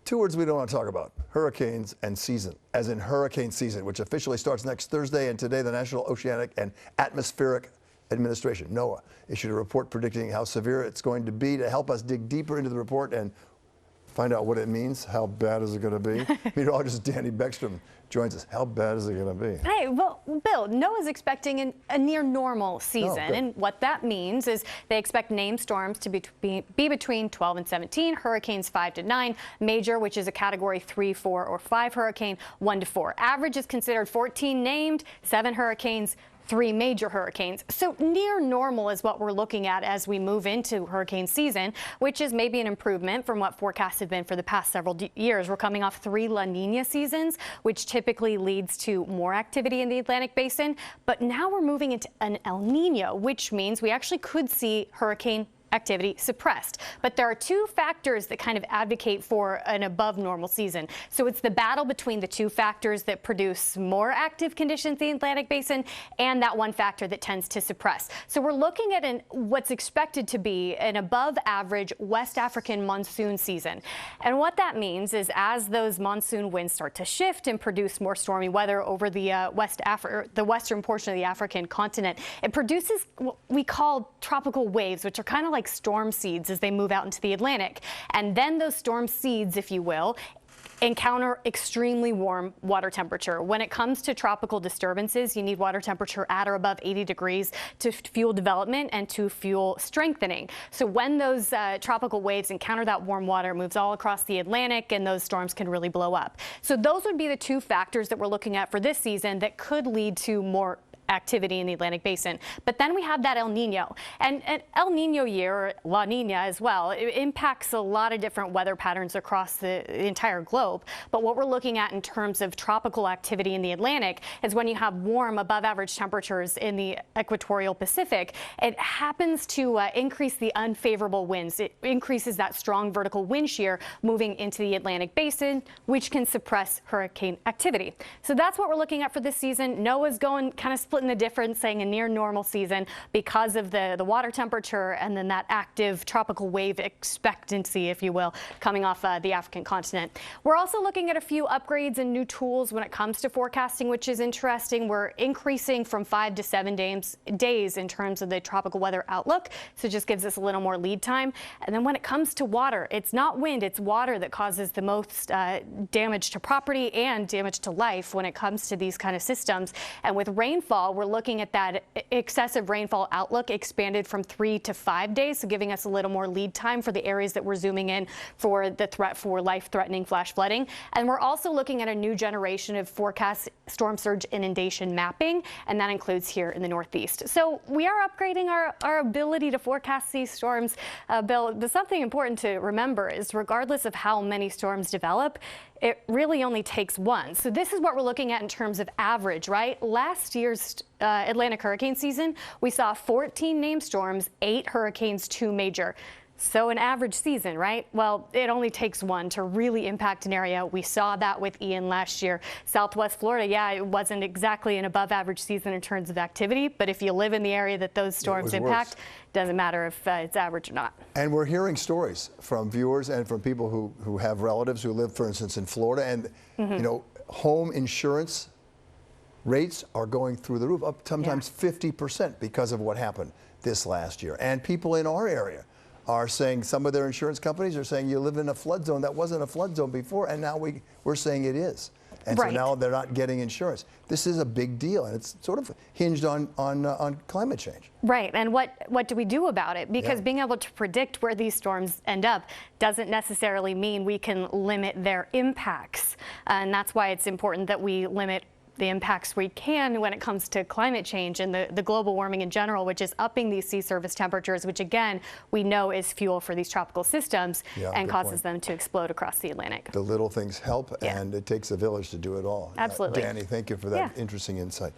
Two words we don't want to talk about: hurricanes and season, as in hurricane season, which officially starts next Thursday. And today, the National Oceanic and Atmospheric Administration, NOAA, issued a report predicting how severe it's going to be. To help us dig deeper into the report and find out what it means, how bad is it going to be, meteorologist Dani Beckstrom joins us. How bad is it going to be? Hey, well, Bill, NOAA's expecting a near normal season, and what that means is they expect named storms to be between 12 and 17, hurricanes 5 to 9, major, which is a category 3, 4, or 5 hurricane, 1 to 4. Average is considered 14 named, 7 hurricanes, 3 major hurricanes. So near normal is what we're looking at as we move into hurricane season, which is maybe an improvement from what forecasts have been for the past several years. We're coming off 3 La Nina seasons, which typically leads to more activity in the Atlantic basin. But now we're moving into an El Nino, which means we actually could see hurricane activity suppressed. But there are 2 factors that kind of advocate for an above normal season. So it's the battle between the 2 factors that produce more active conditions in the Atlantic basin and that 1 factor that tends to suppress. So we're looking at what's expected to be an above average West African monsoon season. And what that means is as those monsoon winds start to shift and produce more stormy weather over the western portion of the African continent, it produces what we call tropical waves, which are kind of like storm seeds as they move out into the Atlantic. And then those storm seeds, if you will, encounter extremely warm water temperature. When it comes to tropical disturbances, you need water temperature at or above 80 degrees to fuel development and to fuel strengthening. So when those tropical waves encounter that warm water, it moves all across the Atlantic, and those storms can really blow up. So those would be the 2 factors that we're looking at for this season that could lead to more activity in the Atlantic basin. But then we have that El Nino. And an El Nino year, or La Nina as well, it impacts a lot of different weather patterns across the entire globe. But what we're looking at in terms of tropical activity in the Atlantic is when you have warm, above average temperatures in the equatorial Pacific, it happens to increase the unfavorable winds. It increases that strong vertical wind shear moving into the Atlantic basin, which can suppress hurricane activity. So that's what we're looking at for this season. NOAA's going kind of split in the difference, saying a near normal season because of the water temperature and then that active tropical wave expectancy, if you will, coming off the African continent. We're also looking at a few upgrades and new tools when it comes to forecasting, which is interesting. We're increasing from 5 to 7 days in terms of the tropical weather outlook, so it just gives us a little more lead time. And then when it comes to water, it's not wind, it's water that causes the most damage to property and damage to life when it comes to these kind of systems. And with rainfall, we're looking at that excessive rainfall outlook expanded from 3 to 5 days, so giving us a little more lead time for the areas that we're zooming in for the threat for life-threatening flash flooding. And we're also looking at a new generation of forecast storm surge inundation mapping, and that includes here in the Northeast. So we are upgrading our ability to forecast these storms, Bill. But something important to remember is regardless of how many storms develop, it really only takes 1. So this is what we're looking at in terms of average, right? Last year's Atlantic hurricane season, we saw 14 named storms, 8 hurricanes, 2 major. So an average season, right? Well, it only takes 1 to really impact an area. We saw that with Ian last year. Southwest Florida, yeah, it wasn't exactly an above average season in terms of activity, but if you live in the area that those storms impact, it doesn't matter if it's average or not. And we're hearing stories from viewers and from people who have relatives who live, for instance, in Florida, and you know, home insurance rates are going through the roof, up sometimes 50% because of what happened this last year. And people in our area are saying, some of their insurance companies are saying, you live in a flood zone that wasn't a flood zone before, and now we're saying it is. And so now they're not getting insurance. This is a big deal, and it's sort of hinged on climate change. Right, and what do we do about it? Because being able to predict where these storms end up doesn't necessarily mean we can limit their impacts. And that's why it's important that we limit the impacts we can when it comes to climate change and the global warming in general, which is upping these sea surface temperatures, which again, we know is fuel for these tropical systems and causes them to explode across the Atlantic. The little things help, and it takes a village to do it all. Absolutely. Dani, thank you for that interesting insight.